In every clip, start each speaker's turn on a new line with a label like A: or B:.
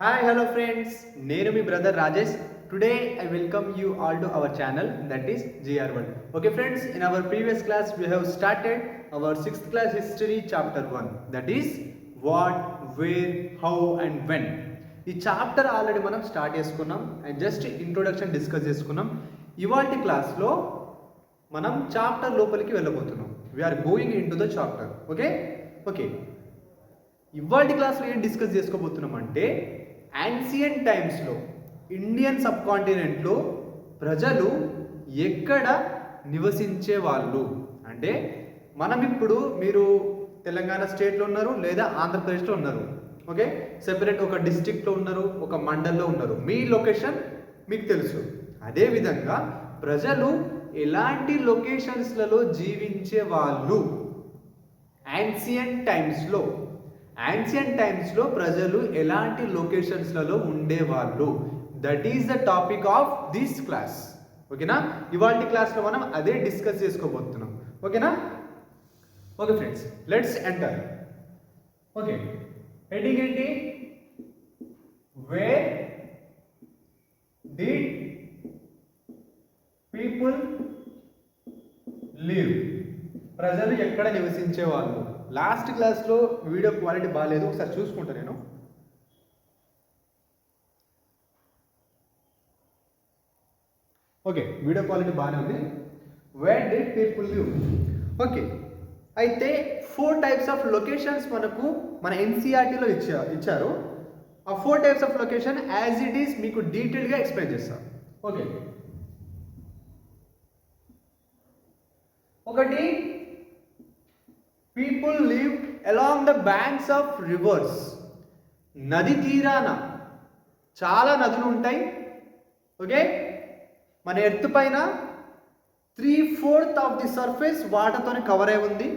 A: Hi, hello friends. Nenu mi brother Rajesh. Today I welcome you all to our channel, that is GR World. Okay friends, in our previous class we have started our 6th class history chapter 1, that is what, where, how and when. ఈ chapter already మనం start చేసుకున్నాం and just introduction discuss చేసుకున్నాం. ఇవాల్టి క్లాస్లో మనం chapter లోపలికి వెళ్ళబోతున్నాం. We're going into the chapter. Okay ఇవాల్టి క్లాస్లో ఏం డిస్కస్ చేసుకోబోతున్నాం అంటే యాన్సియంట్ టైమ్స్లో ఇండియన్ సబ్ కాంటినెంట్లో ప్రజలు ఎక్కడ నివసించే వాళ్ళు అంటే మనం ఇప్పుడు మీరు తెలంగాణ స్టేట్లో ఉన్నారు లేదా ఆంధ్రప్రదేశ్లో ఉన్నారు. ఓకే, సెపరేట్ ఒక డిస్ట్రిక్ట్లో ఉన్నారు, ఒక మండల్లో ఉన్నారు, మీ లొకేషన్ మీకు తెలుసు. అదేవిధంగా ప్రజలు ఎలాంటి లొకేషన్స్లలో జీవించే వాళ్ళు యాన్సియంట్ టైమ్స్లో ప్రజలు ఎలాంటి లొకేషన్స్లలో ఉండేవాళ్ళు, that is the topic of this class. ఓకేనా, ఇవాల్టి క్లాస్లో మనం అదే డిస్కస్ చేసుకోబోతున్నాం. ఓకేనా, okay friends, let's enter. Okay, heading ఏంటి? Where did people live? ప్రజలు ఎక్కడ నివసించేవాళ్ళు. లాస్ట్ క్లాస్లో వీడియో క్వాలిటీ బాగాలేదు, ఒకసారి చూసుకుంటా నేను. ఓకే, వీడియో క్వాలిటీ బాగానే ఉంది. Where did people live? Okay, అయితే 4 టైప్స్ ఆఫ్ లొకేషన్స్ మనకు మన ఎన్సీఆర్టీలో ఇచ్చారు. ఆ 4 types of location as it is మీకు డీటెయిల్గా ఎక్స్ప్లెయిన్ చేస్తాను. ఓకే, ఒకటి, people live along the banks of reverse. నది తీరాన చాలా నదులు ఉంటాయి. ఓకే, మన ఎర్త్ పైన 3/4 ఆఫ్ ది సర్ఫేస్ వాటర్తోనే కవర్ అయి ఉంది,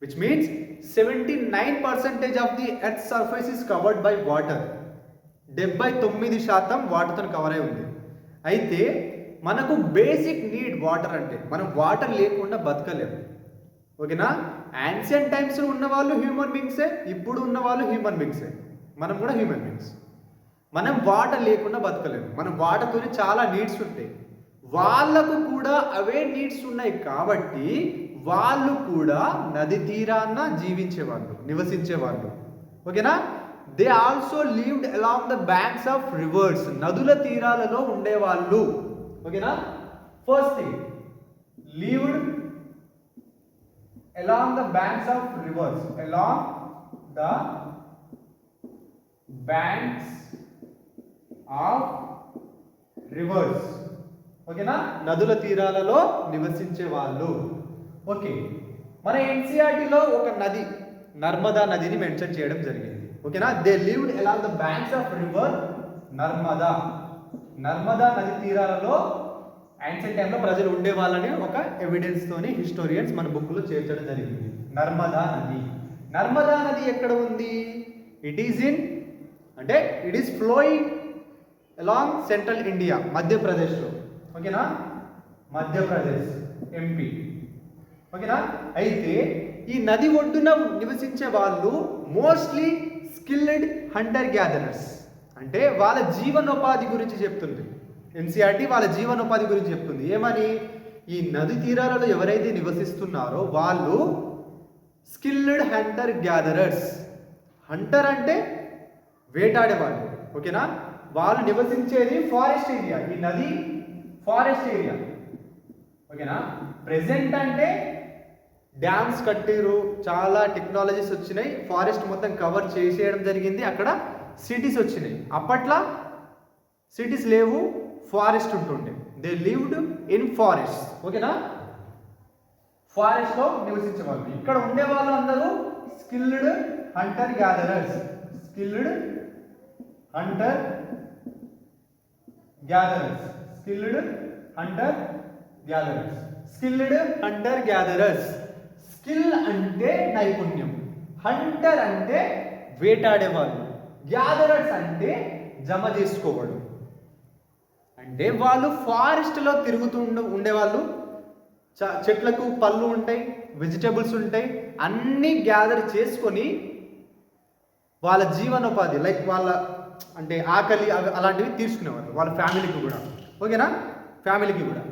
A: which means 79% of the earth surface is covered by water. 79% వాటర్తో కవర్ అయి ఉంది. అయితే మనకు బేసిక్ నీడ్ వాటర్. అంటే మనం వాటర్ లేకుండా బతకలేము. ఓకేనా, యాన్షియంట్ టైమ్స్లో ఉన్న వాళ్ళు హ్యూమన్ బీయింగ్సే, ఇప్పుడు ఉన్న వాళ్ళు హ్యూమన్ బీయింగ్సే, మనం కూడా హ్యూమన్ బీయింగ్స్. మనం వాటర్ లేకుండా బతకలేము. మనం వాటర్తో చాలా నీడ్స్ ఉంటాయి. వాళ్ళకు కూడా అవే నీడ్స్ ఉన్నాయి కాబట్టి వాళ్ళు కూడా నది తీరాన నివసించేవాళ్ళు. ఓకేనా, they also lived along the banks of reverse. నదుల తీరాలలో ఉండేవాళ్ళు. ఓకేనా, first thing, lived along the banks of rivers. Along the banks of rivers. ఓకేనా, నదుల తీరాలలో నివసించే వాళ్ళు. ఓకే, మన ఎన్సీఆర్టీలో ఒక నది నర్మదా నదిని మెన్షన్ చేయడం జరిగింది. ఓకేనా, they lived along the banks of river Narmada. Narmada నది తీరాలలో యాన్షియంట్ టైంలో ప్రజలు ఉండేవాళ్ళని ఒక ఎవిడెన్స్ తోని హిస్టోరియన్స్ మన బుక్లో చేర్చడం జరిగింది. నర్మదా నది ఎక్కడ ఉంది? It is flowing along central India, మధ్యప్రదేశ్లో. ఓకేనా, మధ్యప్రదేశ్, ఎంపీ. ఓకేనా, అయితే ఈ నది ఒడ్డున నివసించే వాళ్ళు మోస్ట్లీ స్కిల్డ్ హంటర్ గ్యాదరర్స్. అంటే వాళ్ళ జీవనోపాధి గురించి చెప్తుంది ఎన్సీఆర్టీ. వాళ్ళ జీవనోపాధి గురించి చెప్తుంది. ఏమని? ఈ నది తీరాలలో ఎవరైతే నివసిస్తున్నారో వాళ్ళు స్కిల్డ్ హంటర్ గ్యాదరర్స్. హంటర్ అంటే వేటాడేవాళ్ళు. ఓకేనా, వాళ్ళు నివసించేది ఫారెస్ట్ ఏరియా. ఈ నది ఫారెస్ట్ ఏరియా. ఓకేనా, ప్రెజెంట్ అంటే డ్యామ్స్ కట్టిరు, చాలా టెక్నాలజీస్ వచ్చినాయి, ఫారెస్ట్ మొత్తం కవర్ చేసేయడం జరిగింది, అక్కడ సిటీస్ వచ్చినాయి. అప్పట్లో సిటీస్ లేవు, ఫారెస్ట్ ఉంటుండే. They lived in forest. ఓకేనా, ఫారెస్ట్ లో నివసించే వాళ్ళు. ఇక్కడ ఉండే వాళ్ళు అందరూ skilled Hunter gatherers. Skilled Hunter gatherers. Skill అంటే నైపుణ్యం, హంటర్ అంటే వేటాడేవాళ్ళు, గ్యాదరర్స్ అంటే జమ చేసుకోవడం. అంటే వాళ్ళు ఫారెస్ట్లో తిరుగుతూ ఉండేవాళ్ళు. చెట్లకు పళ్ళు ఉంటాయి, వెజిటేబుల్స్ ఉంటాయి, అన్నీ గ్యాదర్ చేసుకొని వాళ్ళ జీవనోపాధి, లైక్ వాళ్ళ అంటే ఆకలి అలాంటివి తీర్చుకునేవాళ్ళు వాళ్ళ ఫ్యామిలీకి కూడా. ఓకేనా, ఫ్యామిలీకి కూడా.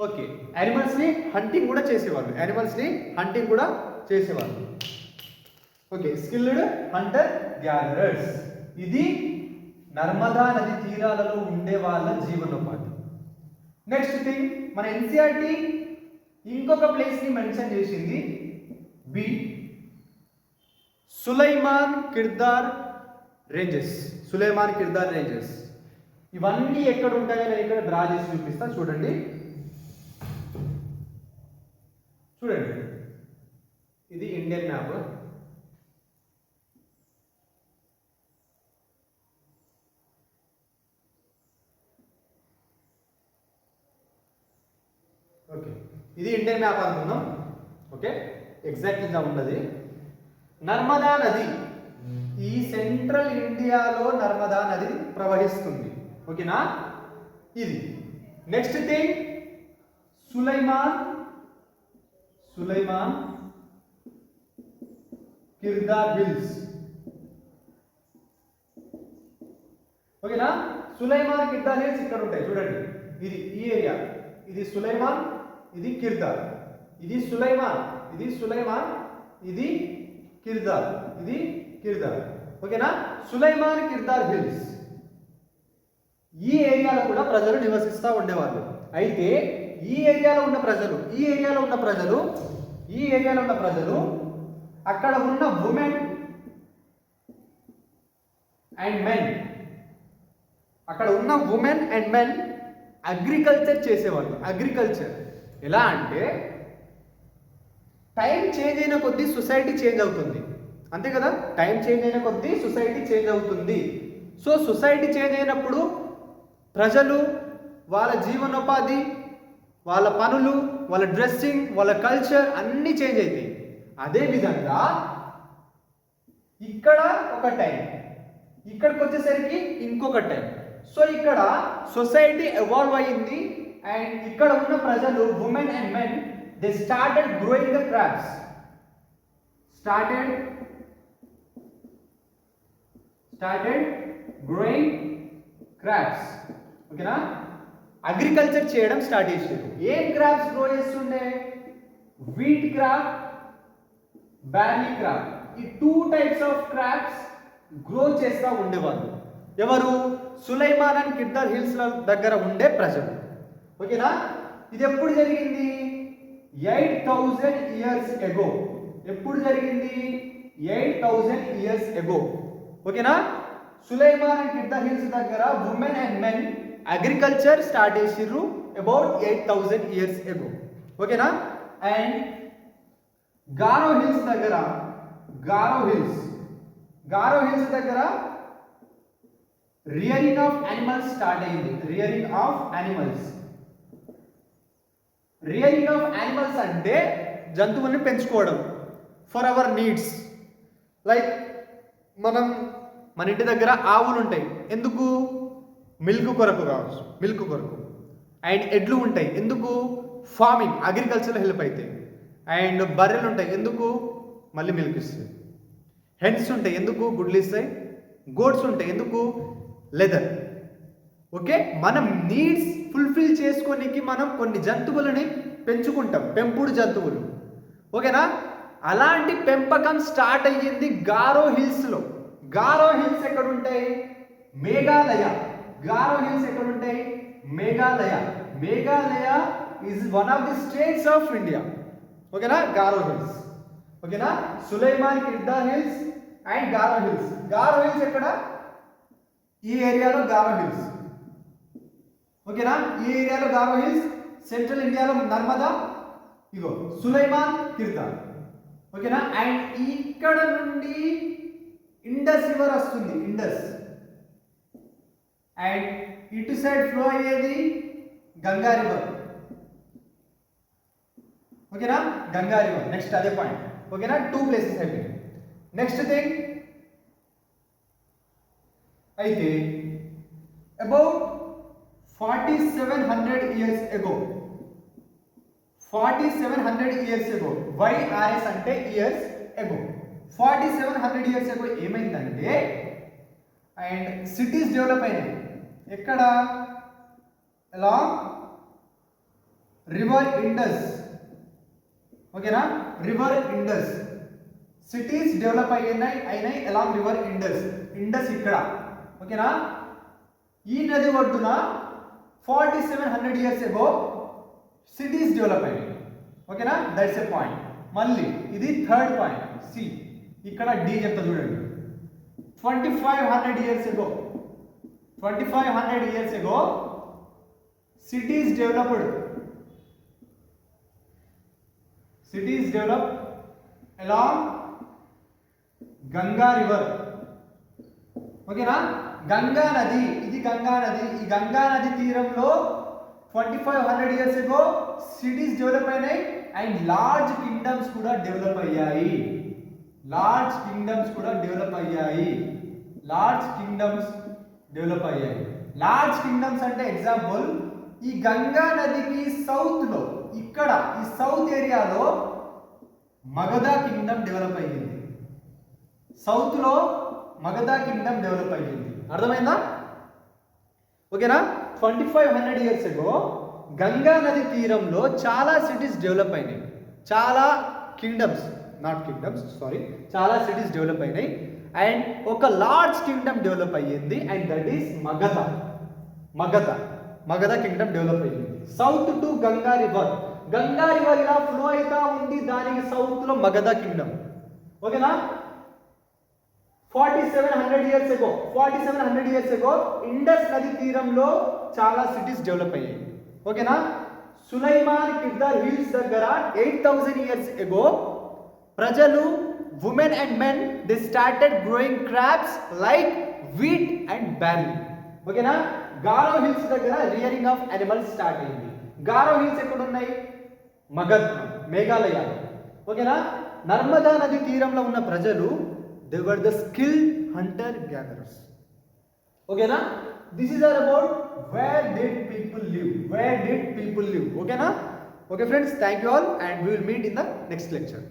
A: ఓకే, యానిమల్స్ని హంటింగ్ కూడా చేసేవాళ్ళు, యానిమల్స్ని హంటింగ్ కూడా చేసేవాళ్ళు. Okay, skilled Hunter gatherers. ఇది నర్మదా నది తీరాలలో ఉండే వాళ్ళ జీవనోపాధి. నెక్స్ట్ థింగ్, మన ఎన్సీఆర్టీ ఇంకొక ప్లేస్ని మెన్షన్ చేసింది, B Sulaiman Kirthar ranges. Sulaiman Kirthar ranges ఇవన్నీ ఎక్కడ ఉంటాయో నేను ఇక్కడ డ్రా చేసి చూపిస్తాను. చూడండి, చూడండి, ఇది ఇండియన్ మ్యాప్. ఓకే, ఇది ఇండియన్ మ్యాప్ అనుకుందాం. ఓకే, ఎగ్జాక్ట్గా ఉన్నది నర్మదా నది. ఈ సెంట్రల్ ఇండియాలో నర్మదా నది ప్రవహిస్తుంది. ఓకేనా, ఇది. Next thing, Sulaiman Kirthar hills. ఓకేనా, సులైమాన్ కిర్దార్ హిల్స్ ఇక్కడ ఉంటాయి. చూడండి, ఇది ఈ ఏరియా, ఇది సులైమాన్, ఇది కిర్దార్, ఇది సులైమాన్, ఇది సులైమాన్, ఇది కిర్దార్, ఇది కిర్దార్. ఓకేనా, సులైమాన్ కిర్దార్ హిల్స్. ఈ ఏరియాలో కూడా ప్రజలు నివసిస్తూ ఉండేవాళ్ళు. అయితే ఈ ఏరియాలో ఉన్న ప్రజలు అక్కడ ఉన్న ఉమెన్ అండ్ మెన్ అగ్రికల్చర్ చేసేవాళ్ళు. అగ్రికల్చర్ ఎలా అంటే, టైం చేంజ్ అయిన కొద్దీ సొసైటీ చేంజ్ అవుతుంది, అంతే కదా. టైం చేంజ్ అయిన కొద్దీ సొసైటీ చేంజ్ అవుతుంది. సో సొసైటీ చేంజ్ అయినప్పుడు ప్రజలు వాళ్ళ జీవనోపాధి, వాళ్ళ పనులు, వాళ్ళ డ్రెస్సింగ్, వాళ్ళ కల్చర్ అన్నీ చేంజ్ అవుతాయి. అదేవిధంగా ఇక్కడ ఒక టైం, ఇక్కడికి వచ్చేసరికి ఇంకొక టైం. సో ఇక్కడ సొసైటీ ఎవాల్వ్ అయ్యింది. అండ్ ఇక్కడ ఉన్న ప్రజలు, women and men, they started growing the crops. ఓకేనా, అగ్రికల్చర్ చేయడం స్టార్ట్ చేసారు. ఏం క్రాప్స్ గ్రో చేస్తుండే? Wheat crop, barley crop. ఈ 2 టైప్స్ ఆఫ్ క్రాప్స్ గ్రో చేస్తూ ఉండేవాళ్ళు. ఎవరు? సులైమాన్ అండ్ కిర్దార్ హిల్స్ దగ్గర ఉండే ప్రజలు. ఓకేనా, ఇది ఎప్పుడు జరిగింది? 8000 years ago. ఎప్పుడు జరిగింది? 8000 years ago. ఓకేనా, సులైమాన్ అండ్ కిర్దార్ హిల్స్ దగ్గర women and men agriculture start చేసిర్రు అబౌట్ 8000 years ago. ఓకేనా, అండ్ గారో హిల్స్ దగ్గర రియరింగ్ ఆఫ్ యానిమల్స్ స్టార్ట్ అయింది. రియరింగ్ ఆఫ్ యానిమల్స్ అంటే జంతువుల్ని పెంచుకోవడం ఫర్ అవర్ నీడ్స్. లైక్ మన ఇంటి దగ్గర ఆవులు ఉంటాయి, ఎందుకు? మిల్క్ కొరకు కావచ్చు, మిల్క్ కొరకు. అండ్ ఎడ్లు ఉంటాయి, ఎందుకు? ఫార్మింగ్, అగ్రికల్చర్లో హెల్ప్ అవుతాయి. అండ్ బర్రెలు ఉంటాయి, ఎందుకు? మళ్ళీ మిల్క్ ఇస్తాయి. హెన్స్ ఉంటాయి, ఎందుకు? గుడ్లు ఇస్తాయి. గోడ్స్ ఉంటాయి, ఎందుకు? లెదర్. ఓకే, మనం నీడ్స్ ఫుల్ఫిల్ చేసుకోనికి మనం కొన్ని జంతువులని పెంచుకుంటాం, పెంపుడు జంతువులు. ఓకేనా, అలాంటి పెంపకం స్టార్ట్ అయ్యింది గారో హిల్స్లో. గారో హిల్స్ ఎక్కడ ఉంటాయి? మేఘాలయ. గారో హిల్స్ ఎక్కడ ఉంటాయి? Meghalaya. Meghalaya is one of the states of India. ఓకేనా, గారో హిల్స్. ఓకేనా, Sulaiman Kirthar hills and Garo hills. Garo hills ఎక్కడ? ఈ ఏరియాలో గారో హిల్స్. ఓకేనా, ఈ ఏరియాలో గారో హిల్స్. సెంట్రల్ ఇండియాలో నర్మదా, ఇగో సులైమాన్ కిర్దార్. ఓకేనా, అండ్ ఇక్కడ నుండి ఇండస్ రివర్ వస్తుంది, ఇండస్. అండ్ ఇటు సైడ్ ఫ్లో అయ్యేది గంగా రివర్. ఓకేనా, గంగా రివర్. నెక్స్ట్ అదే పాయింట్. ఓకేనా, 2 ప్లేసెస్ అయిపోయింది. నెక్స్ట్ థింగ్, అయితే about 4700 years ago, 4700 years ago, YRS అంటే ఇయర్స్ ago, 4700 years ago ఏమైందంటే అండ్ సిటీస్ డెవలప్ అయినాయి ఎక్కడ? Along river Indus. ఓకేనా? River Indus. సిటీస్ డెవలప్ అయినాయి అలాంగ్ రివర్ ఇండస్. ఇండస్ ఇక్కడ. ఓకేనా? ఈ నది ఒడ్డున 4700 years ago సిటీస్ డెవలప్ అయినాయి. ఓకేనా? That's a point. మళ్ళీ ఇది థర్డ్ పాయింట్. సి ఇక్కడ డి చెప్తా చూడండి. 2500 years ago, 2500 years ago cities developed along Ganga river. ఓకేనా? గంగా నది, ఇది గంగా నది. ఈ గంగా నది తీరంలో 2500 years ago సిటీస్ డెవలప్ అయినాయి అండ్ లార్జ్ కింగ్డమ్స్ కూడా డెవలప్ అయ్యాయి. లార్జ్ కింగ్డమ్స్ లార్జ్ కింగ్డమ్స్ అంటే ఎగ్జాంపుల్, ఈ గంగా నదికి సౌత్ లో, ఇక్కడ ఈ సౌత్ ఏరియాలో మగధ కింగ్డమ్ డెవలప్ అయ్యింది. సౌత్ లో మగధ కింగ్డమ్ డెవలప్ అయ్యింది. అర్థమైందా? ఓకేనా? 2500 years ago గంగా నది తీరంలో చాలా సిటీస్ డెవలప్ అయినాయి. చాలా చాలా సిటీస్ డెవలప్ అయినాయి అండ్ ఒక లార్జ్ కింగ్డమ్ డెవలప్ అయ్యింది and that is Magadha Kingdom develop అయ్యింది. సౌత్ టు గంగా రివర్ ఇలా ఫ్లో అవుతా ఉంది. దానికి సౌత్ లో మగధ కింగ్డమ్. ఓకేనా? 4700 years ago ఇండస్ నది తీరంలో చాలా సిటీస్ డెవలప్ అయ్యాయి. ఓకేనా? సులైమాన్ కిర్దార్ హిల్స్ దగ్గర 8000 years ago ప్రజలు, women and men, they started growing crops like wheat and barley. ఓకేనా? గారో హిల్స్ దగ్గర రియరింగ్ ఆఫ్ అనిమల్స్ స్టార్ట్ అయింది. గారో హిల్స్ ఎక్కడ ఉన్నాయి? మేఘాలయ. ఓకేనా? నర్మదా నది తీరంలో ఉన్న ప్రజలు, they were the skilled hunter gatherers. ఓకేనా? This is all about where did people live. ఓకేనా? Okay friends, thank you all and we will meet in the next lecture.